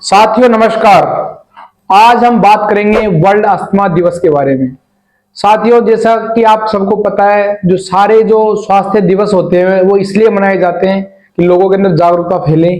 साथियों नमस्कार। आज हम बात करेंगे वर्ल्ड अस्थमा दिवस के बारे में। साथियों, जैसा कि आप सबको पता है, जो स्वास्थ्य दिवस होते हैं वो इसलिए मनाए जाते हैं कि लोगों के अंदर जागरूकता फैले।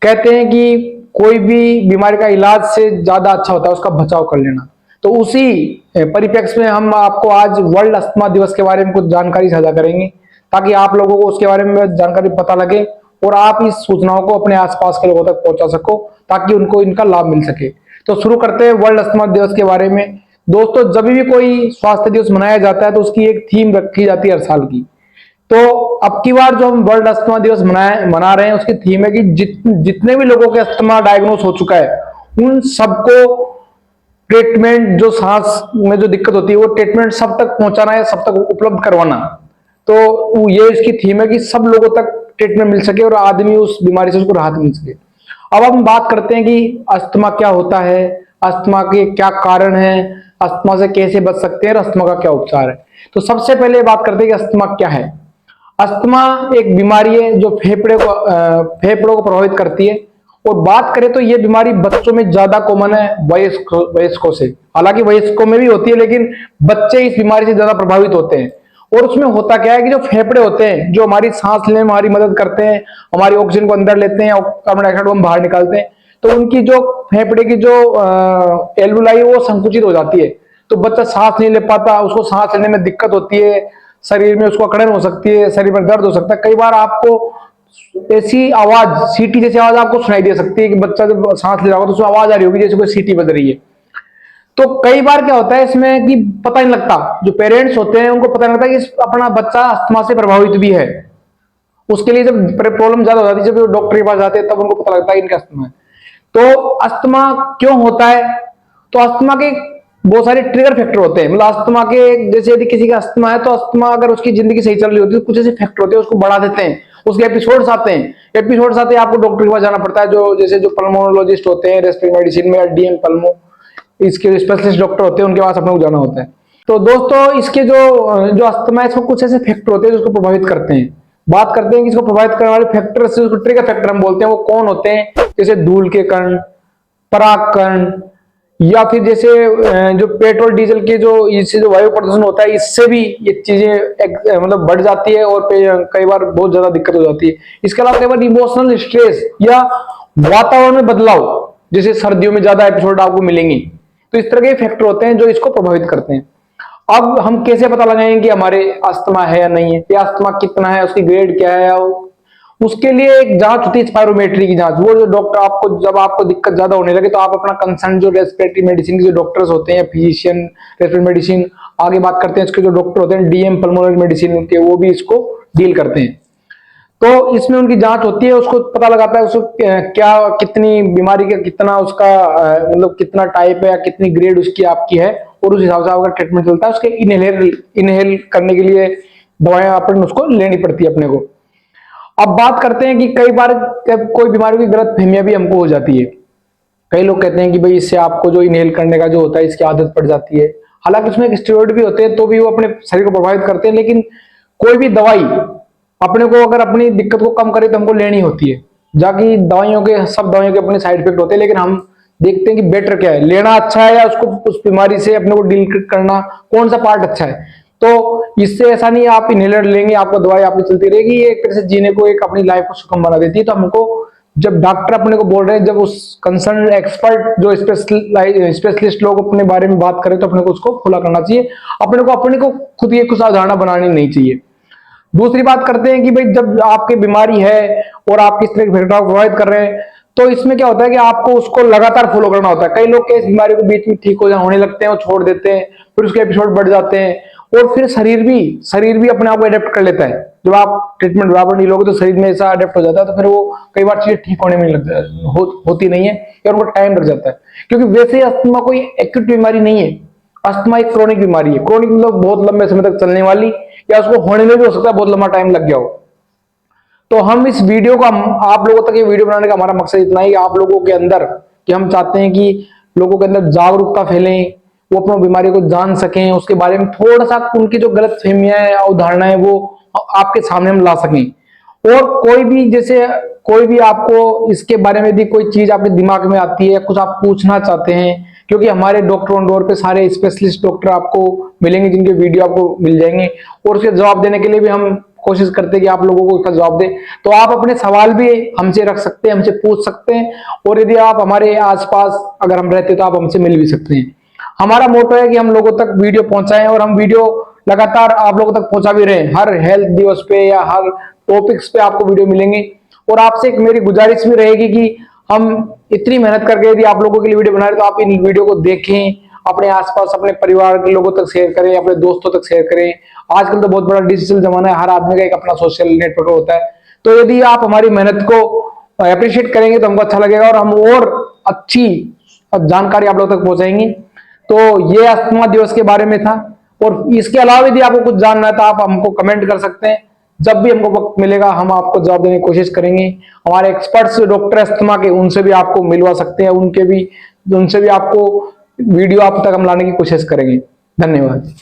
कहते हैं कि कोई भी बीमारी का इलाज से ज्यादा अच्छा होता है उसका बचाव कर लेना। तो उसी परिप्रेक्ष्य में हम आपको आज वर्ल्ड अस्थमा दिवस के बारे में कुछ जानकारी साझा करेंगे, ताकि आप लोगों को उसके बारे में जानकारी पता लगे और आप इस सूचनाओं को अपने आसपास के लोगों तक पहुंचा सको, ताकि उनको इनका लाभ मिल सके। तो शुरू करते हैं वर्ल्ड अस्थमा दिवस के बारे में। दोस्तों, जब भी कोई स्वास्थ्य दिवस मनाया जाता है तो उसकी एक थीम रखी जाती है हर साल की। तो अब की बार जो हम वर्ल्ड अस्थमा दिवस मना रहे हैं उसकी थीम है कि जितने भी लोगों के अस्थमा डायग्नोस हो चुका है उन सबको ट्रीटमेंट, जो सांस में जो दिक्कत होती है वो ट्रीटमेंट सब तक पहुंचाना है, सब तक उपलब्ध करवाना। तो ये इसकी थीम है कि सब लोगों तक ट्रीटमेंट मिल सके और आदमी उस बीमारी से उसको राहत मिल सके। अब हम बात करते हैं कि अस्थमा क्या होता है, अस्थमा के क्या कारण है, अस्थमा से कैसे बच सकते हैं और अस्थमा का क्या उपचार है। तो सबसे पहले बात करते हैं कि अस्थमा क्या है। अस्थमा एक बीमारी है जो फेफड़ों को प्रभावित करती है। और बात करें तो ये बीमारी बच्चों में ज्यादा कॉमन है वयस्कों से। हालांकि वयस्कों में भी होती है, लेकिन बच्चे इस बीमारी से ज्यादा प्रभावित होते हैं। और उसमें होता क्या है कि जो फेफड़े होते हैं, जो हमारी सांस लेने में हमारी मदद करते हैं, हमारी ऑक्सीजन को अंदर लेते हैं और कार्बन डाइऑक्साइड को हम बाहर निकालते हैं, तो उनकी जो फेफड़े की जो एल्वुलाई वो संकुचित हो जाती है। तो बच्चा सांस नहीं ले पाता, उसको सांस लेने में दिक्कत होती है, शरीर में उसको अकड़न हो सकती है, शरीर में दर्द हो सकता है। कई बार आपको ऐसी आवाज, सीटी जैसी आवाज आपको सुनाई दे सकती है कि बच्चा जब सांस ले रहा होगा तो उसमें आवाज आ रही होगी जैसे कोई सीटी बज रही है। तो कई बार क्या होता है इसमें कि पता नहीं लगता, जो पेरेंट्स होते हैं उनको पता नहीं लगता कि अपना बच्चा अस्थमा से प्रभावित भी है। उसके लिए जब प्रॉब्लम ज्यादा हो जाती है, जब डॉक्टर के पास जाते हैं तब उनको पता लगता है कि इनका अस्थमा है। तो अस्थमा क्यों होता है? तो अस्थमा के बहुत सारे ट्रिगर फैक्टर होते हैं। मतलब अस्थमा के, जैसे यदि किसी का अस्थमा है तो अस्थमा अगर उसकी जिंदगी सही चल रही होती है तो कुछ ऐसे फैक्टर होते हैं उसको बढ़ा देते हैं, उसके एपिसोड्स आते हैं। एपिसोड्स आते हैं, आपको डॉक्टर के पास जाना पड़ता है, जो जैसे जो पल्मोनोलॉजिस्ट होते हैं रेस्पिरेटरी मेडिसिन में, डीएम पल्मो, इसके स्पेशलिस्ट डॉक्टर होते हैं, उनके पास अपने को जाना होता है। तो दोस्तों, इसके जो जो अस्थमा है इसमें कुछ ऐसे फैक्टर होते हैं जो उसको प्रभावित करते हैं। बात करते हैं कि इसको प्रभावित करने वाले फैक्टर से, उसको ट्रिगर फैक्टर हम बोलते हैं, वो कौन होते हैं? जैसे धूल के कण, पराग या फिर जैसे जो पेट्रोल डीजल के जो इससे जो वायु प्रदूषण होता है इससे भी ये चीजें मतलब बढ़ जाती है और कई बार बहुत ज्यादा दिक्कत हो जाती है। इसके अलावा कई बार इमोशनल स्ट्रेस या वातावरण में बदलाव, जैसे सर्दियों में ज्यादा एपिसोड आपको मिलेंगे। तो इस तरह के फैक्टर होते हैं जो इसको प्रभावित करते हैं। अब हम कैसे पता लगाएंगे कि हमारे अस्थमा है या नहीं है, या अस्थमा कितना है, उसकी ग्रेड क्या है? उसके लिए एक जांच होती है, स्पायरोमेट्री की जांच। वो जो डॉक्टर आपको, जब आपको दिक्कत ज्यादा होने लगे तो आप अपना कंसर्न जो रेस्पिरेटरी मेडिसिन के जो डॉक्टर्स होते हैं, फिजिशियन रेस्पिरेटरी मेडिसिन, आगे बात करते हैं इसके जो डॉक्टर होते हैं डीएम पल्मोनरी मेडिसिन के, वो भी इसको डील करते हैं। तो इसमें उनकी जांच होती है, उसको पता लगाता है उसको क्या, कितनी बीमारी का कितना उसका मतलब कितना टाइप है या कितनी ग्रेड उसकी आपकी है, और उस हिसाब से आपका ट्रीटमेंट चलता है। उसके इनहेल करने के लिए दवाएं अपन उसको लेनी पड़ती है अपने को। अब बात करते हैं कि कई बार कोई बीमारी की गलत फहमियां भी हमको हो जाती है। कई लोग कहते हैं कि भाई इससे आपको जो इनहेल करने का जो होता है इसकी आदत पड़ जाती है। हालांकि उसमें स्टेरॉइड भी होते हैं तो भी वो अपने शरीर को प्रभावित करते हैं, लेकिन कोई भी दवाई अपने को अगर अपनी दिक्कत को कम करे तो हमको लेनी होती है। जाकि सब दवाइयों के अपने साइड इफेक्ट होते हैं, लेकिन हम देखते हैं कि बेटर क्या है, लेना अच्छा है या उसको उस बीमारी से अपने को डील करना, कौन सा पार्ट अच्छा है। तो इससे ऐसा नहीं है आप इनहेलर लेंगे आपको दवाई आपकी चलती रहेगी, ये एक तरह से जीने को, एक अपनी लाइफ को सुगम बना देती है। तो हमको जब डॉक्टर अपने को बोल रहे हैं, जब उस कंसर्न एक्सपर्ट जो स्पेशलिस्ट लोग अपने बारे में बात करें तो अपने को उसको फॉलो करना चाहिए। अपने को खुद ये कुछ अवधारणा बनानी नहीं चाहिए। दूसरी बात करते हैं कि भाई जब आपकी बीमारी है और आप किस तरह के भेदभाव प्रभावित कर रहे हैं, तो इसमें क्या होता है कि आपको उसको लगातार फॉलो करना होता है। कई लोग इस बीमारी को बीच में ठीक होने लगते हैं और छोड़ देते हैं, फिर उसके एपिसोड बढ़ जाते हैं, और फिर शरीर भी अपने आप को अडेप्ट कर लेता है। जब आप ट्रीटमेंट बराबर नहीं लोगे तो शरीर में ऐसा अडेप्ट हो जाता है, तो फिर वो कई बार चीजें ठीक होने में होती नहीं है या उनको टाइम लग जाता है। क्योंकि वैसे अस्थमा कोई एक्यूट बीमारी नहीं है, अस्थमा एक क्रोनिक बीमारी है। क्रोनिक मतलब बहुत लंबे समय तक चलने वाली, या उसको होने में भी हो सकता है बहुत लंबा टाइम लग गया हो। तो हम इस वीडियो का, आप लोगों तक ये वीडियो बनाने का हमारा मकसद इतना ही, आप लोगों के अंदर, कि हम चाहते हैं कि लोगों के अंदर जागरूकता फैले, वो अपनी बीमारी को जान सकें, उसके बारे में थोड़ा सा उनकी जो गलत फहमियां है, अवधारणाएं, वो आपके सामने हम ला सकें। और कोई भी जैसे कोई भी आपको इसके बारे में यदि कोई चीज आपके दिमाग में आती है, कुछ आप पूछना चाहते हैं, क्योंकि हमारे डॉक्टर ऑन डोर पे सारे स्पेशलिस्ट डॉक्टर आपको मिलेंगे जिनके वीडियो आपको मिल जाएंगे, और उसके जवाब देने के लिए भी हम कोशिश करते हैं कि आप लोगों को इसका जवाब दें। तो आप अपने सवाल भी हमसे रख सकते हैं, हमसे पूछ सकते हैं, और यदि आप हमारे आसपास अगर हम रहते हैं तो आप हमसे मिल भी सकते हैं। हमारा मोटो है कि हम लोगों तक वीडियो पहुंचाएं, और हम वीडियो लगातार आप लोगों तक पहुंचा भी रहे हैं। हर हेल्थ दिवस पे या हर टॉपिक्स पे आपको वीडियो मिलेंगे। और आपसे एक मेरी गुजारिश भी रहेगी कि हम इतनी मेहनत करके यदि आप लोगों के लिए वीडियो बना रहे हैं तो आप इन वीडियो को देखें, अपने आसपास अपने परिवार के लोगों तक शेयर करें, अपने दोस्तों तक शेयर करें। आजकल तो बहुत बड़ा डिजिटल जमाना है, हर आदमी का एक अपना सोशल नेटवर्क होता है। तो यदि आप हमारी मेहनत को अप्रिशिएट करेंगे तो हमको अच्छा लगेगा, और हम और अच्छी जानकारी आप लोगों तक पहुंचाएंगे। तो ये अस्थमा दिवस के बारे में था, और इसके अलावा यदि आपको कुछ जानना है तो आप हमको कमेंट कर सकते हैं। जब भी हमको वक्त मिलेगा हम आपको जवाब देने की कोशिश करेंगे। हमारे एक्सपर्ट्स डॉक्टर अस्थमा के, उनसे भी आपको मिलवा सकते हैं, उनसे भी आपको वीडियो आप तक हम लाने की कोशिश करेंगे। धन्यवाद।